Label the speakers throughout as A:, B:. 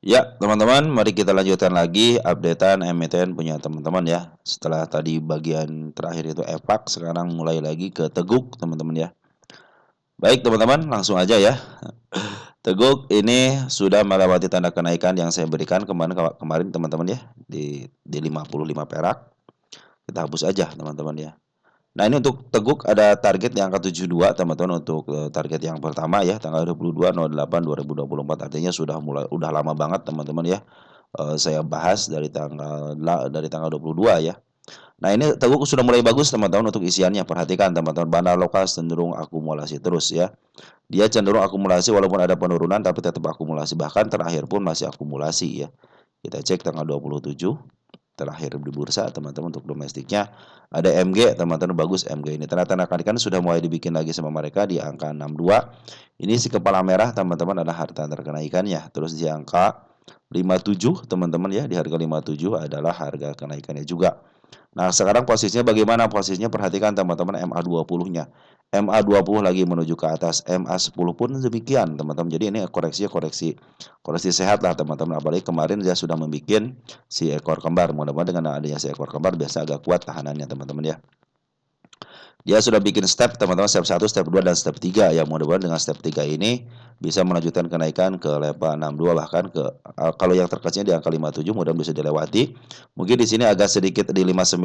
A: Ya, teman-teman, mari kita lanjutkan lagi updatean emiten punya teman-teman ya. Setelah tadi bagian terakhir itu EPAK, sekarang mulai lagi ke Teguk, teman-teman ya. Baik, teman-teman, langsung aja ya. Teguk ini sudah melewati tanda kenaikan yang saya berikan kemarin teman-teman ya di 55 perak. Kita hapus aja, teman-teman ya. Nah, ini untuk Teguk ada target yang ke 72 teman-teman untuk target yang pertama ya tanggal 22/08/2024 artinya udah lama banget teman-teman ya. Saya bahas dari tanggal 22 ya. Nah, ini Teguk sudah mulai bagus teman-teman untuk isiannya. Perhatikan teman-teman, bandar lokal cenderung akumulasi terus ya. Dia cenderung akumulasi walaupun ada penurunan tapi tetap akumulasi. Bahkan terakhir pun masih akumulasi ya. Kita cek tanggal 27 terakhir di bursa teman-teman untuk domestiknya ada MG teman-teman bagus MG ini tanda-tanda kan sudah mulai dibikin lagi sama mereka di angka 62 ini si kepala merah teman-teman ada harta kenaikannya terus di angka 57 teman-teman ya di harga 57 adalah harga kenaikannya juga. Nah, sekarang posisinya bagaimana? Posisinya perhatikan teman-teman MA20-nya. MA20 lagi menuju ke atas, MA10 pun demikian, teman-teman. Jadi ini koreksi sehat lah, teman-teman. Apalagi kemarin dia sudah membuat si ekor kembar. Mudah-mudahan dengan adanya si ekor kembar biasa agak kuat tahanannya, teman-teman ya. Dia sudah bikin step teman-teman, step 1, step 2 dan step 3 ya. Mudah-mudahan dengan step 3 ini bisa melanjutkan kenaikan ke level 62 bahkan ke kalau yang terkecilnya di angka 57 mudah-mudahan bisa dilewati. Mungkin di sini agak sedikit di 59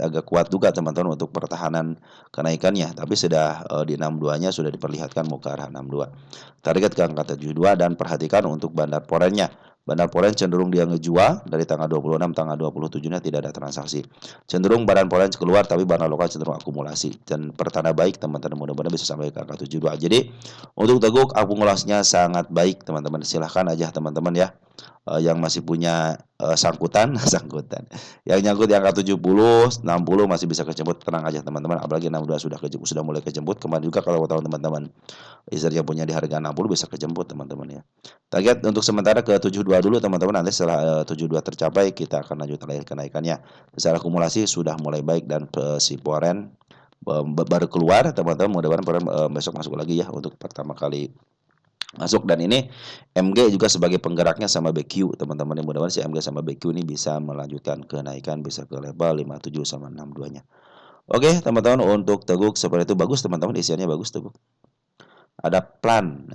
A: agak kuat juga teman-teman untuk pertahanan kenaikannya, tapi sudah di 62-nya sudah diperlihatkan mau ke arah 62. Target ke angka 72 dan perhatikan untuk bandar porennya. Bandar Poren cenderung dia ngejual dari tanggal 26 tanggal 27-nya tidak ada transaksi. Cenderung badan polen keluar tapi bandar lokal cenderung akumulasi dan pertanda baik teman-teman mudah-mudahan bisa sampai ke angka 72. Jadi untuk Teguk akumulasinya sangat baik teman-teman. Silahkan aja teman-teman ya yang masih punya sangkutan sangkutan yang nyangkut yang angka 70 60 masih bisa kejemput tenang aja teman-teman apalagi 62 sudah mulai kejemput kemarin juga kalau tahu teman-teman yang punya di harga 60 bisa kejemput teman-teman ya. Target untuk sementara ke 72 dulu teman-teman nanti setelah 72 tercapai kita akan lanjut lagi kenaikannya. Secara akumulasi sudah mulai baik dan si Poren baru keluar teman-teman mudah-mudahan Poren besok masuk lagi ya untuk pertama kali masuk dan ini MG juga sebagai penggeraknya sama BQ teman-teman yang mudah-mudahan si MG sama BQ ini bisa melanjutkan kenaikan bisa ke level 57 sama 62-nya. Oke teman-teman untuk Teguk seperti itu bagus teman-teman isiannya bagus Teguk. Ada plan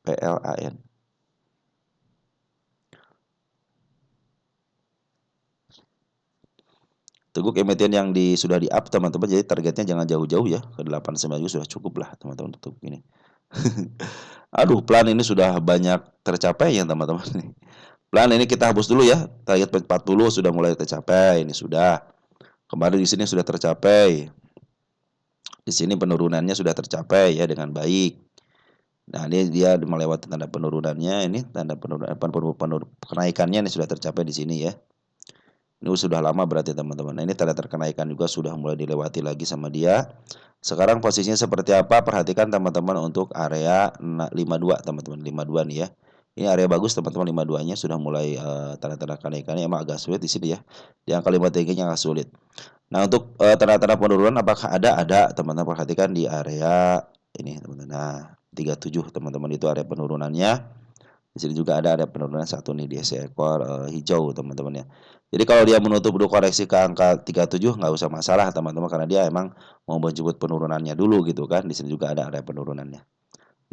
A: PLAN. Teguk emiten yang sudah di up teman-teman jadi targetnya jangan jauh-jauh ya ke 89 juga sudah cukup lah teman-teman untuk ini. Aduh plan ini sudah banyak tercapai ya teman-teman. Plan ini kita hapus dulu ya. Target 40 sudah mulai tercapai ini sudah. Kemarin di sini sudah tercapai. Di sini penurunannya sudah tercapai ya dengan baik. Nah, ini dia melewati tanda penurunannya ini tanda penurunan kenaikannya ini sudah tercapai di sini ya. Ini sudah lama berarti teman-teman. Nah, ini tanda terkenaikan juga sudah mulai dilewati lagi sama dia. Sekarang posisinya seperti apa? Perhatikan teman-teman untuk area 52 teman-teman. 52 nih ya. Ini area bagus teman-teman 52-nya sudah mulai tanda-tanda kenaikannya emang agak sulit di sini ya. Di angka 53-nya agak sulit. Nah, untuk tanda-tanda penurunan apakah ada? Ada, teman-teman perhatikan di area ini teman-teman. Nah, 37 teman-teman itu area penurunannya. Di sini juga ada penurunan satu nih di seekor hijau teman-teman ya. Jadi kalau dia menutup dulu koreksi ke angka 37 nggak usah masalah teman-teman karena dia emang mau menjemput penurunannya dulu gitu kan. Di sini juga ada area penurunannya.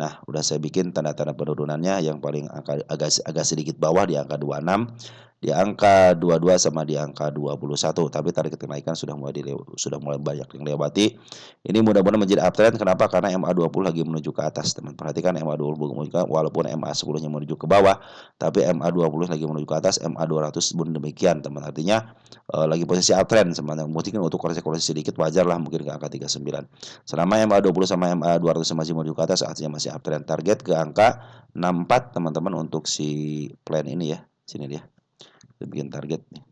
A: Nah, udah saya bikin tanda-tanda penurunannya yang paling agak sedikit bawah di angka 26, di angka 22 sama di angka 21. Tapi target kenaikan sudah mulai banyak yang lewati. Ini mudah-mudahan menjadi uptrend. Kenapa? Karena MA20 lagi menuju ke atas, teman. Perhatikan MA20 menuju ke walaupun MA10-nya menuju ke bawah, tapi MA20 lagi menuju ke atas, MA200 pun demikian, teman. Artinya lagi posisi uptrend sebenarnya. Mungkin untuk koreksi sedikit wajar lah mungkin ke angka 39. Selama MA20 sama MA200 masih menuju ke atas artinya masih uptrend. Target ke angka 64 teman-teman untuk si plan ini ya. Sini dia. Kita bikin target nih.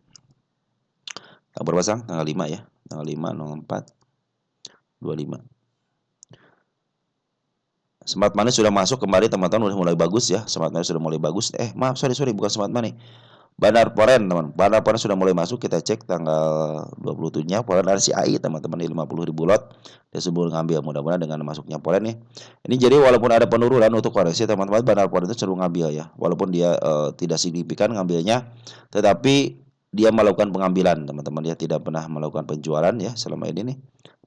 A: Tanggal berapa sang? Tanggal 5 ya. Tanggal 5 04 25. Smart Money sudah masuk kembali teman-teman udah mulai bagus ya. Smart Money sudah mulai bagus. Maaf sorry bukan Smart Money. Bandar Poren, teman. Bandar Poren sudah mulai masuk. Kita cek tanggal 27-nya. Poren ada si AI, teman-teman, di 50.000 lot. Dia sebelum ngambil, mudah-mudahan dengan masuknya Poren nih. Ini jadi walaupun ada penurunan untuk koreksi, teman-teman, Bandar Poren itu cenderung ngambil ya. Walaupun dia tidak signifikan ngambilnya, tetapi dia melakukan pengambilan, teman-teman. Dia tidak pernah melakukan penjualan ya selama ini nih.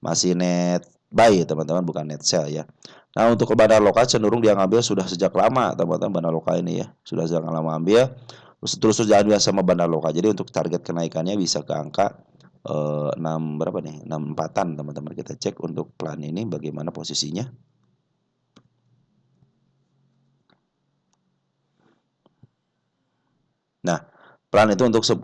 A: Masih net buy, teman-teman, bukan net sell ya. Nah, untuk ke bandar lokal cenderung dia ngambil sudah sejak lama, teman-teman, bandar lokal ini ya. Sudah sejak lama ambil. Terus jalan sama bandar lokal. Jadi untuk target kenaikannya bisa ke angka 6 berapa nih? 64-an, teman-teman. Kita cek untuk plan ini bagaimana posisinya. Nah, plan itu untuk 10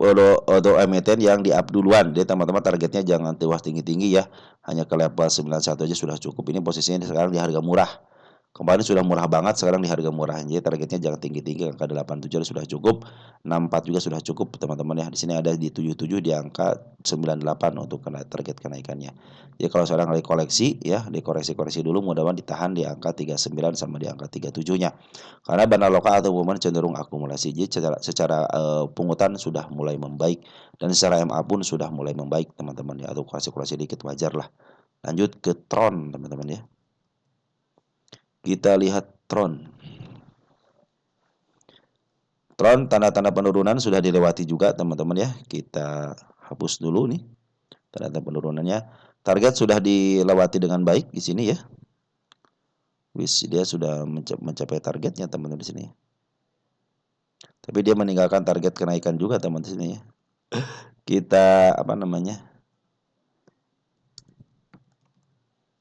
A: emiten yang di up duluan. Jadi teman-teman targetnya jangan tewas tinggi-tinggi ya. Hanya ke level 91 aja sudah cukup. Ini posisinya sekarang di harga murah. Kemarin sudah murah banget, sekarang di harga murah. Jadi targetnya jangan tinggi-tinggi, angka 87 sudah cukup, 64 juga sudah cukup, teman-teman ya. Di sini ada di 77 di angka 98 untuk target kenaikannya. Jadi kalau sekarang lagi koleksi ya, dikoreksi-koreksi dulu, mudah-mudahan ditahan di angka 39 sama di angka 37-nya. Karena dana lokal atau umumnya cenderung akumulasi. Jadi secara pungutan sudah mulai membaik dan secara MA pun sudah mulai membaik, teman-teman ya. Atau koreksi-koreksi dikit wajar lah. Lanjut ke Tron, teman-teman ya. Kita lihat Tron. Tron tanda-tanda penurunan sudah dilewati juga, teman-teman ya. Kita hapus dulu nih tanda-tanda penurunannya. Target sudah dilewati dengan baik di sini ya. Dia sudah mencapai targetnya, teman-teman di sini. Tapi dia meninggalkan target kenaikan juga, teman-teman di sini ya. Kita apa namanya?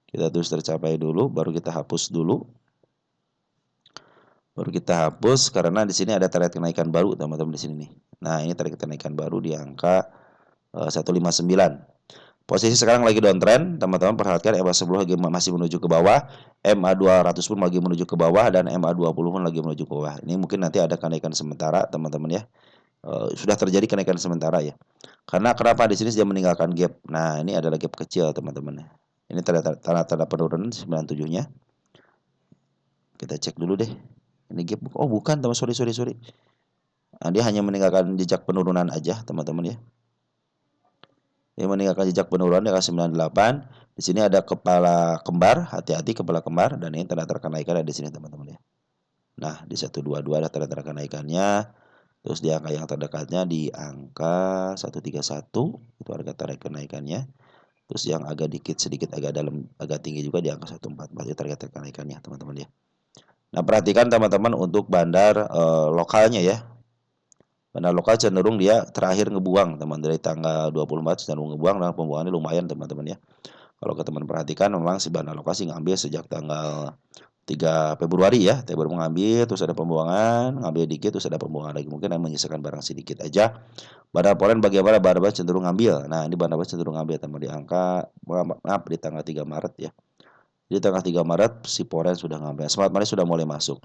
A: Kita terus tercapai dulu, baru kita hapus dulu. Baru kita hapus karena di sini ada target kenaikan baru, teman-teman di sini nih. Nah, ini target kenaikan baru di angka 159. Posisi sekarang lagi downtrend, teman-teman perhatikan MA10 lagi masih menuju ke bawah, MA200 pun lagi menuju ke bawah dan MA20 pun lagi menuju ke bawah. Ini mungkin nanti ada kenaikan sementara, teman-teman ya. Sudah terjadi kenaikan sementara ya. Karena kenapa di sini dia meninggalkan gap. Nah, ini adalah gap kecil, teman-teman. Ini tanda-tanda penurunan 97-nya. Kita cek dulu deh. Ini gap. Oh, bukan, teman. Sorry. Nah, dia hanya meninggalkan jejak penurunan aja, teman-teman ya. Dia meninggalkan jejak penurunan di angka 98. Di sini ada kepala kembar, hati-hati kepala kembar, dan ini tanda-tanda kenaikan ada di sini, teman-teman ya. Nah, di 122 ada tanda-tanda kenaikannya. Terus di angka yang terdekatnya di angka 131 itu harga target kenaikannya. Terus yang agak sedikit agak dalam, agak tinggi juga di angka 144 itu target kenaikannya, teman-teman ya. Nah, perhatikan teman-teman untuk bandar lokalnya ya. Bandar lokal cenderung dia terakhir ngebuang, teman, dari tanggal 24 cenderung ngebuang dan pembuangannya lumayan, teman-teman ya. Kalau ke teman perhatikan memang si bandar lokal sih ngambil sejak tanggal 3 Februari ya, baru mengambil, terus ada pembuangan, ngambil dikit, terus ada pembuangan lagi. Mungkin yang menyisakan barang sedikit aja. Bandar Poren bagaimana? Bandar Poren cenderung ngambil. Nah, ini bandar Poren cenderung ngambil, teman, di angka, maaf, di tanggal 3 Maret ya. Di tanggal 3 Maret si Poren sudah ngambil. Smart Money sudah mulai masuk.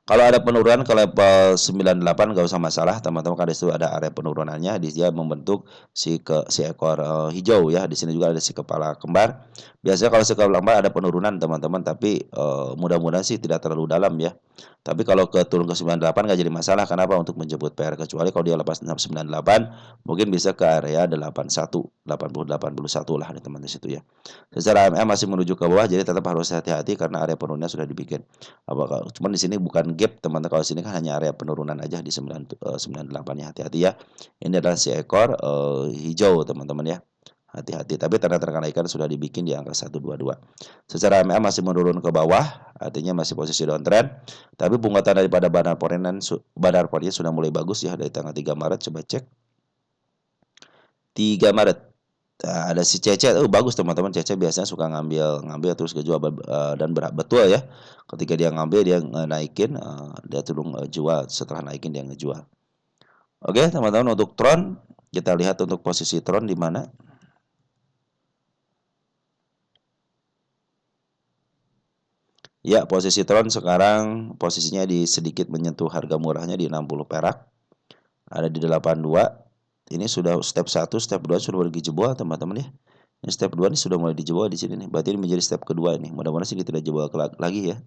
A: Kalau ada penurunan ke level 98 nggak usah masalah, teman-teman, karena itu ada area penurunannya. Dia membentuk si ekor hijau ya. Di sini juga ada si kepala kembar. Biasanya kalau si kepala kembar ada penurunan, teman-teman, tapi mudah-mudahan sih tidak terlalu dalam ya. Tapi kalau turun ke 98 nggak jadi masalah. Kenapa? Untuk menjemput PR, kecuali kalau dia lepas 98 mungkin bisa ke area 81, 80, 81 lah, teman-teman, di situ ya. Secara MM masih menuju ke bawah, jadi tetap harus hati-hati karena area penurunannya sudah dibikin. Cuman di sini bukan gap, teman-teman. Kalau sini kan hanya area penurunan aja di 98 ya, hati-hati ya. Ini adalah si ekor hijau, teman-teman ya. Hati-hati, tapi tanda kenaikan sudah dibikin di angka 122. Secara MA masih menurun ke bawah, artinya masih posisi downtrend. Tapi penguatan daripada bandar Porenan sudah mulai bagus ya dari tanggal 3 Maret. Coba cek 3 Maret. Nah, ada si Cece, bagus, teman-teman. Cece biasanya suka ngambil terus kejual dan betul ya. Ketika dia ngambil, dia naikin, dia turun jual. Setelah naikin dia ngejual. Oke, teman-teman, untuk Tron kita lihat untuk posisi Tron di mana. Ya, posisi Tron sekarang posisinya di sedikit menyentuh harga murahnya di 60 perak. Ada di 82. Ini sudah step 1, step 2 sudah pergi jebol, teman-teman ya. Ini step 2 nih sudah mulai dijebol di sini nih. Berarti ini menjadi step kedua ini. Mudah-mudahan sih tidak jebol lagi ya.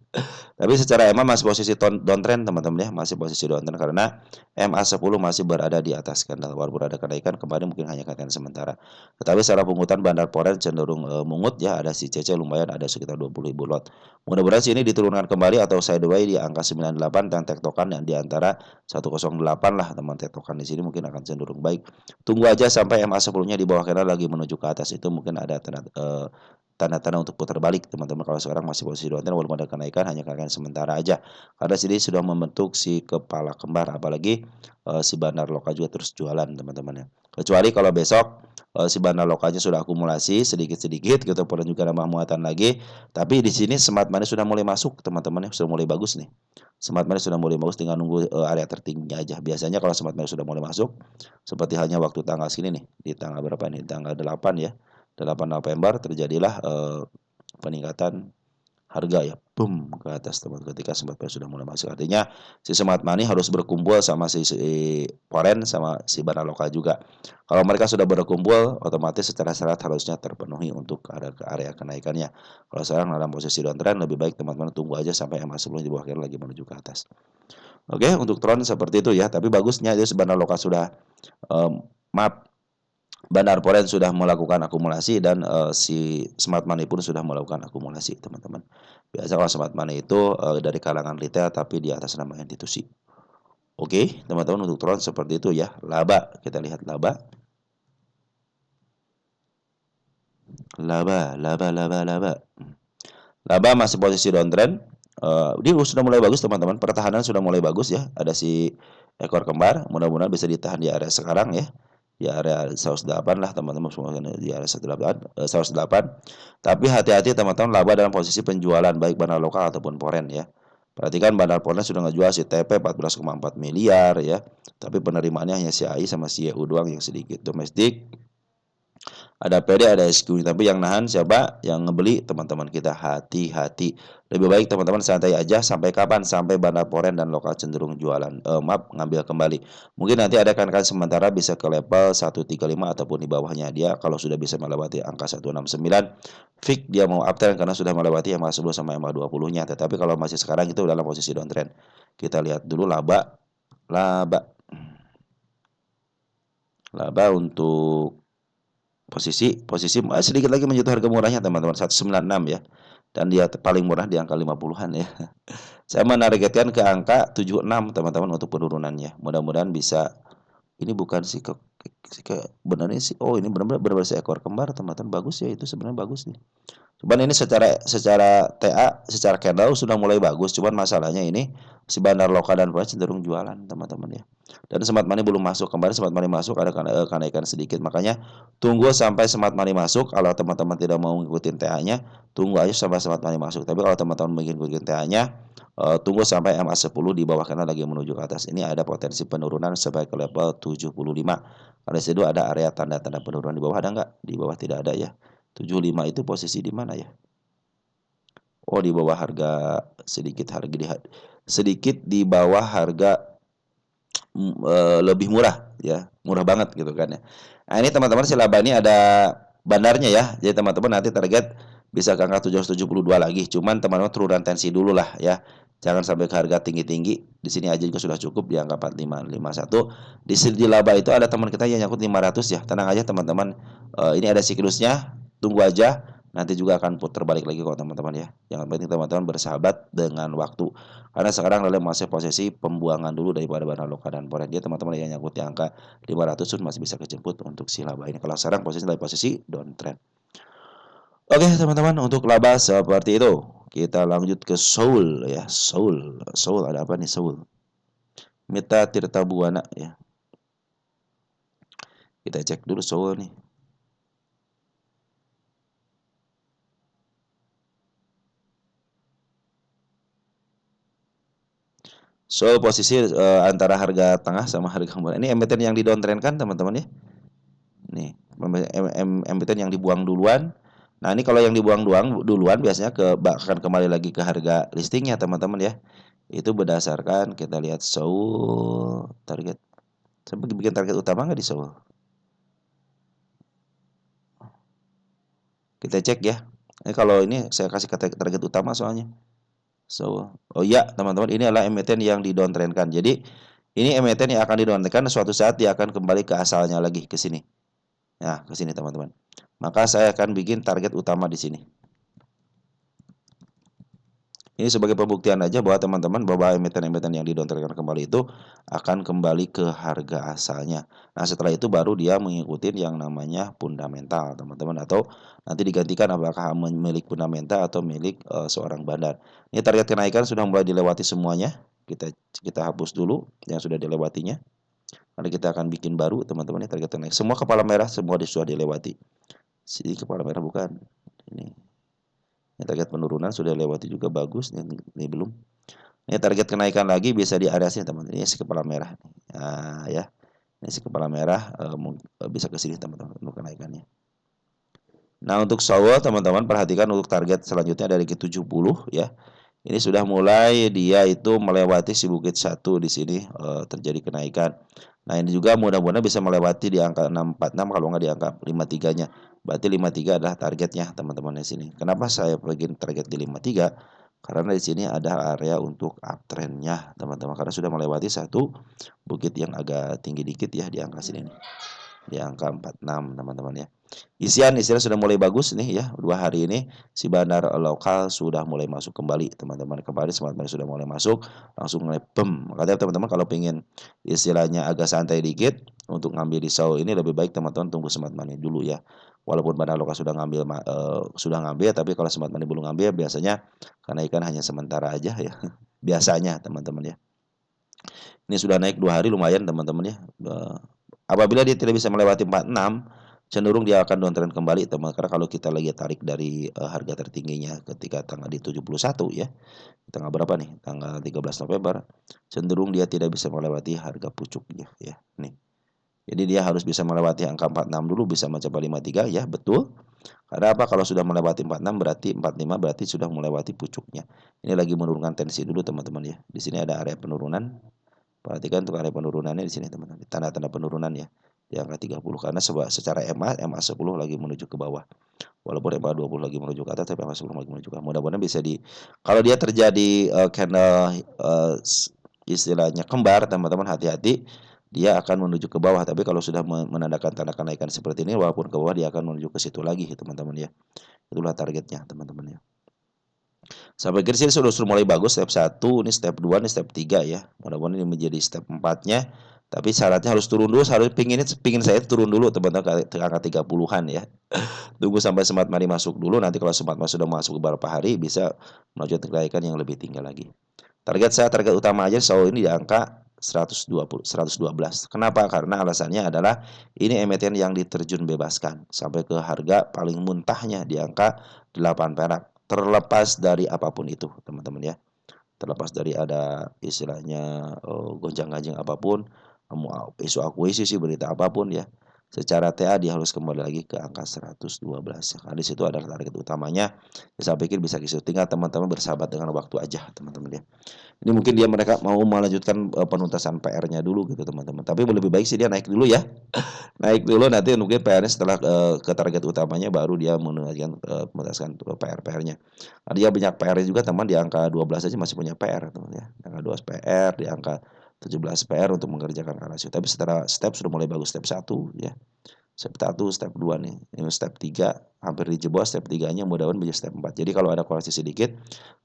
A: Tapi secara EMA masih posisi downtrend teman-teman ya, masih posisi downtrend karena MA10 masih berada di atas candle. Walaupun ada kenaikan kemarin mungkin hanya kenaikan sementara. Tetapi secara pungutan bandar forex cenderung mungut ya, ada si CC lumayan ada sekitar 20.000 lot. Mudah-mudahan sih ini diturunkan kembali atau sideways di angka 98 dan tektokan yang di antara 108 lah teman, tektokan di sini mungkin akan cenderung baik. Tunggu aja sampai MA10-nya di bawah karena lagi menuju ke atas itu mungkin ada tanda-tanda untuk putar balik teman-teman. Kalau sekarang masih posisi downtrend walaupun ada kenaikan hanya kenaikan sementara aja karena sini sudah membentuk si kepala kembar, apalagi si bandar lokal juga terus jualan teman-teman ya. Kecuali kalau besok si bandar lokalnya sudah akumulasi sedikit-sedikit gitu pun juga nambah muatan lagi, tapi di sini smart money sudah mulai masuk teman-teman ya, sudah mulai bagus nih. Smart money sudah mulai bagus, tinggal nunggu area tertingginya aja. Biasanya kalau smart money sudah mulai masuk seperti halnya waktu tanggal segini nih, di tanggal berapa nih, tanggal 8 ya, 8 November terjadilah peningkatan harga ya, boom ke atas teman, ketika smart money sudah mulai masuk. Artinya si smart money harus berkumpul sama si foreign sama si bandar lokal juga. Kalau mereka sudah berkumpul, otomatis secara syarat harusnya terpenuhi untuk area kenaikannya. Kalau sekarang dalam posisi downtrend, lebih baik teman-teman tunggu aja sampai MA10 di bawah lagi menuju ke atas. Oke, untuk Tron seperti itu ya. Tapi bagusnya dia bandar lokal sudah maaf, bandar foreign sudah melakukan akumulasi dan si smart money pun sudah melakukan akumulasi teman-teman. Biasa kalau smart money itu dari kalangan retail tapi di atas nama institusi. Oke, teman-teman untuk Tron seperti itu ya. Laba, kita lihat laba. Laba masih posisi downtrend. Dia sudah mulai bagus teman-teman. Pertahanan sudah mulai bagus ya. Ada si ekor kembar. Mudah-mudahan bisa ditahan di area sekarang ya. Di area 108 lah teman-teman, semua di area 108. Tapi hati-hati teman-teman, laba dalam posisi penjualan baik bandar lokal ataupun foreign ya. Perhatikan bandar foreign sudah ngejual si TP 14,4 miliar ya. Tapi penerimaannya hanya si AI sama si EU doang yang sedikit. Domestik ada PD, ada SQ, tapi yang nahan siapa? Yang ngebeli teman-teman kita, hati-hati. Lebih baik teman-teman santai aja sampai kapan? Sampai bandar foreign dan lokal cenderung jualan. Maaf, ngambil kembali. Mungkin nanti ada kan sementara bisa ke level 135 ataupun di bawahnya dia kalau sudah bisa melewati angka 169. Fix dia mau uptrend karena sudah melewati MA10 sama MA20-nya. Tetapi kalau masih sekarang itu dalam posisi downtrend. Kita lihat dulu laba. Laba untuk posisi sedikit lagi menyentuh harga murahnya teman-teman, 196 ya, dan dia paling murah di angka 50-an ya. Saya menargetkan ke angka 76 teman-teman untuk penurunannya. Mudah-mudahan bisa. Ini bukan benar sih, oh ini benar-benar seekor kembar teman-teman, bagus ya, itu sebenarnya bagus nih. Cuman ini secara TA, secara candle sudah mulai bagus. Cuman masalahnya ini si bandar lokal dan forex cenderung jualan teman-teman ya. Dan smart money belum masuk. Kemarin smart money masuk ada kenaikan sedikit. Makanya tunggu sampai smart money masuk. Kalau teman-teman tidak mau ngikutin TA-nya, tunggu aja sampai smart money masuk. Tapi kalau teman-teman ingin ngikutin TA-nya, tunggu sampai MA10 di bawah karena lagi menuju ke atas. Ini ada potensi penurunan sampai ke level 75. Karena situ ada area tanda-tanda penurunan di bawah, ada nggak? Di bawah tidak ada ya. 75 itu posisi di mana ya? Oh, di bawah harga sedikit di bawah harga lebih murah ya, murah banget gitu kan ya. Nah, ini teman-teman si laba ini ada bandarnya ya. Jadi teman-teman nanti target bisa ke angka 772 lagi. Cuman teman-teman turunan tensi dulu lah ya. Jangan sampai ke harga tinggi-tinggi. Di sini aja juga sudah cukup di angka 4551. Di laba itu ada teman kita yang nyangkut 500 ya. Tenang aja teman-teman. Ini ada siklusnya. Tunggu aja. Nanti juga akan putar balik lagi kok teman-teman ya. Yang penting teman-teman bersahabat dengan waktu. Karena sekarang dalam masih posisi pembuangan dulu daripada bandar lokal dan forex. Dia teman-teman yang nyangkut di angka 500 pun masih bisa kejemput untuk si laba ini. Kalau sekarang posisi dari posisi downtrend. Oke teman-teman, untuk laba seperti itu. Kita lanjut ke Soul ya. Soul ada apa nih Soul? Mita Tirta Buana ya. Kita cek dulu Soul nih. So posisi antara harga tengah sama harga murah. Ini emiten yang di downtrend kan teman-teman ya. Nih, emiten yang dibuang duluan. Nah, ini kalau yang dibuang duluan biasanya akan kembali lagi ke harga listingnya teman-teman ya. Itu berdasarkan kita lihat Seoul target. Sampai bikin target utama nggak di Seoul? Kita cek ya. Kalau ini saya kasih target utama soalnya. So, oh iya teman-teman, ini adalah emiten yang didowntrendkan. Jadi ini emiten yang akan didowntrendkan, suatu saat dia akan kembali ke asalnya lagi, ke sini. Nah, ke sini teman-teman. Maka saya akan bikin target utama di sini. Ini sebagai pembuktian aja bahwa teman-teman, bahwa emiten-emiten yang didowntrendkan kembali itu akan kembali ke harga asalnya. Nah, setelah itu baru dia mengikuti yang namanya fundamental, teman-teman, atau nanti digantikan apakah milik fundamental atau milik seorang bandar. Ini target kenaikan sudah mulai dilewati semuanya. Kita hapus dulu yang sudah dilewatinya. Nanti kita akan bikin baru, teman-teman. Ini target kenaikan. Semua kepala merah semua sudah dilewati. Sini kepala merah bukan. Ini. Ini target penurunan sudah lewati juga, bagus. Ini belum. Ini target kenaikan lagi bisa di area sini teman-teman. Ini si kepala merah. Nah, ya. Ini si kepala merah bisa ke sini teman-teman untuk kenaikannya. Nah, untuk Sawa teman-teman perhatikan untuk target selanjutnya dari ke-70 ya. Ini sudah mulai dia itu melewati si bukit 1 di sini terjadi kenaikan. Nah, ini juga mudah-mudahan bisa melewati di angka 646 kalau nggak di angka 53-nya. Berarti 53 adalah targetnya teman-teman di sini. Kenapa saya bikin target di 53? Karena di sini ada area untuk uptrendnya teman-teman. Karena sudah melewati satu bukit yang agak tinggi dikit ya di angka sini nih. Di angka 46 teman-teman ya. Isian sudah mulai bagus nih ya. 2 hari ini si bandar lokal sudah mulai masuk kembali teman-teman. Kemarin smart money sudah mulai masuk, langsung mulai bem. Makanya teman-teman kalau pengen istilahnya agak santai dikit untuk ngambil di saw ini, lebih baik teman-teman tunggu smart money dulu ya. Walaupun bandar lokal sudah ngambil, tapi kalau smart money belum ngambil, biasanya kenaikan hanya sementara aja ya. Biasanya teman-teman ya. Ini sudah naik 2 hari lumayan teman-teman ya. Apabila dia tidak bisa melewati 46, cenderung dia akan downtrend kembali teman. Karena kalau kita lagi tarik dari harga tertingginya ketika tanggal di 71 ya. Tanggal berapa nih? Tanggal 13 November. Cenderung dia tidak bisa melewati harga pucuknya ya. Nih. Jadi dia harus bisa melewati angka 46 dulu, bisa mencapai 53 ya, betul. Karena apa? Kalau sudah melewati 46 berarti 45 berarti sudah melewati pucuknya. Ini lagi menurunkan tensi dulu teman-teman ya. Di sini ada area penurunan. Perhatikan untuk area penurunannya di sini teman-teman. Tanda-tanda penurunan ya di angka 30 karena secara MA 10 lagi menuju ke bawah. Walaupun MA 20 lagi menuju ke atas, tapi MA 10 lagi menuju ke bawah. Mudah-mudahan bisa kalau dia terjadi candle istilahnya kembar, teman-teman hati-hati, dia akan menuju ke bawah. Tapi kalau sudah menandakan tanda kenaikan seperti ini, walaupun ke bawah dia akan menuju ke situ lagi teman-teman ya. Itulah targetnya teman-teman ya. Saya pikir sih sudah mulai bagus step 1, ini step 2, ini step 3 ya. Mudah-mudahan ini menjadi step 4-nya. Tapi syaratnya harus turun dulu, pingin saya turun dulu teman-teman ke angka 30-an ya. Tunggu sampai smart money masuk dulu, nanti kalau smart money sudah masuk beberapa hari bisa melanjutkan kenaikan yang lebih tinggi lagi. Target utama aja ini di angka 112. Kenapa? Karena alasannya adalah ini emiten yang diterjun bebaskan sampai ke harga paling muntahnya di angka 8 perak. Terlepas dari apapun itu teman-teman ya, terlepas dari ada istilahnya gonjang-ganjing apapun, isu akuisisi berita apapun ya, secara TA dia harus kembali lagi ke angka 112 ya. Karena di situ adalah target utamanya ya, saya pikir bisa gitu. Tinggal teman-teman bersahabat dengan waktu aja teman-teman ya. Ini mungkin mereka mau melanjutkan penuntasan PR-nya dulu gitu teman-teman, tapi lebih baik sih dia naik dulu ya. Naik dulu, nanti mungkin PR-nya setelah ke target utamanya baru dia menuntaskan PR-nya. Nah, dia banyak PR juga teman, di angka 12 aja masih punya PR teman ya. Di angka 12 PR, di angka 17 PR untuk mengerjakan rasio. Tapi setelah step sudah mulai bagus, step 1 ya. Step 1, step 2 nih. Ini step 3 hampir dijebol, step 3-nya mudah-mudahan menjadi step 4. Jadi kalau ada koreksi sedikit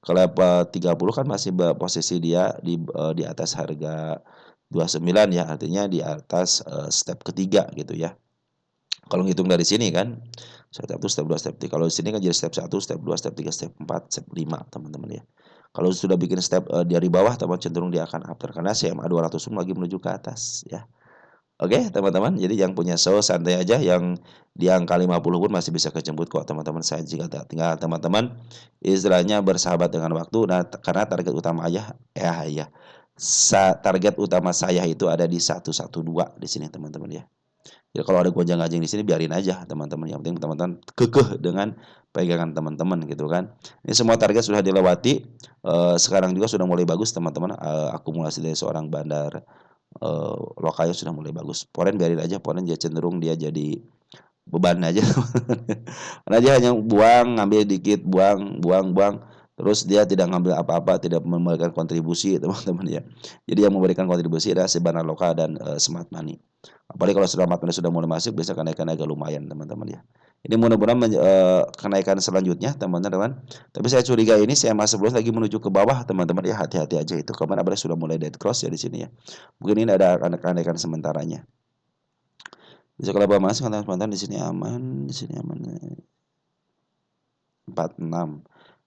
A: ke level 30 kan masih posisi dia di atas harga 29 ya, artinya di atas step ketiga gitu ya. Kalau ngitung dari sini kan, step 1, step 2, step 3. Kalau di sini kan jadi step 1, step 2, step 3, step 4, step 5 teman-teman ya. Kalau sudah bikin step dari bawah, teman cenderung dia akan after karena CMA 200 pun lagi menuju ke atas ya. Oke teman-teman, jadi yang punya show santai aja, yang di angka 50 pun masih bisa kejemput kok teman-teman. Saya jika tinggal teman-teman istilahnya bersahabat dengan waktu. Nah, karena target utama aja ya. Target utama saya itu ada di 112 di sini teman-teman ya. Jadi kalau ada gonjang-ganjing di sini biarin aja teman-teman. Yang penting teman-teman kekeh dengan pegangan teman-teman gitu kan. Ini semua target sudah dilewati. Sekarang juga sudah mulai bagus teman-teman. Akumulasi dari seorang bandar lokalnya sudah mulai bagus. Poren biarin aja, Poren dia cenderung dia jadi beban aja. Karena dia hanya buang, ngambil dikit, buang, buang, buang. Terus dia tidak ngambil apa-apa, tidak memberikan kontribusi, teman-teman ya. Jadi yang memberikan kontribusi adalah si Banaloka dan Smart Money. Apalagi kalau Smart Money sudah mulai masuk, bisa kenaikan agak lumayan, teman-teman ya. Ini mudah-mudahan kenaikan selanjutnya, teman-teman. Tapi saya curiga ini CMA 11 lagi menuju ke bawah, teman-teman ya. Hati-hati aja itu. Kemarin abang sudah mulai dead cross ya di sini ya. Mungkin ini ada kenaikan sementaranya. Bisa kalau masuk teman-teman di sini aman, di sini aman. 46.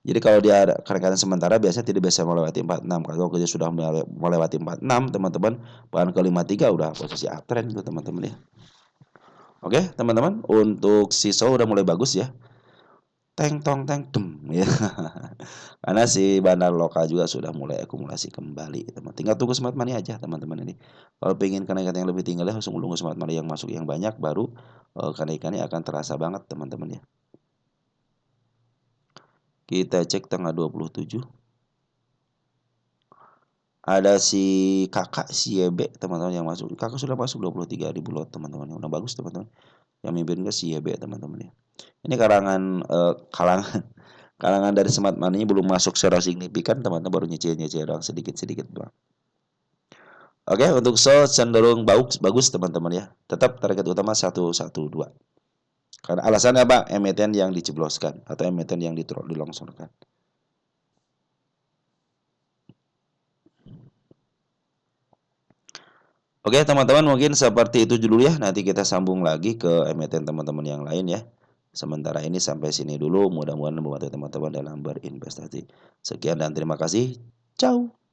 A: Jadi kalau dia ada kenaikan sementara biasanya tidak bisa melewati 46. Kalau dia sudah melewati 46, teman-teman, bahkan ke 53 udah posisi uptrend itu, teman-teman ya. Oke, teman-teman, untuk sisau udah mulai bagus ya. Teng tong teng dem ya. Karena si bandar lokal juga sudah mulai akumulasi kembali, teman. Tinggal tunggu Smart Money aja, teman-teman ini. Kalau pengen kenaikan yang lebih tinggi, langsung tunggu Smart Money yang masuk yang banyak, baru kenaikannya akan terasa banget, teman-teman ya. Kita cek tanggal 27. Ada si kakak si YB, teman-teman, yang masuk. Kakak sudah masuk 23.000 lot, teman-teman. Udah bagus, teman-teman. Yang mimpin ke si YB, teman-teman ya. Ini kalangan dari Smart Money belum masuk secara signifikan, teman-teman, baru nyicil-nyicil doang sedikit-sedikit doang. Oke, untuk so cenderung bagus, teman-teman ya. Tetap target utama 112. Karena alasannya apa? Emiten yang dicebloskan atau emiten yang dilongsorkan. Oke, teman-teman, mungkin seperti itu dulu ya. Nanti kita sambung lagi ke emiten teman-teman yang lain ya. Sementara ini sampai sini dulu. Mudah-mudahan membantu teman-teman dalam berinvestasi. Sekian dan terima kasih. Ciao.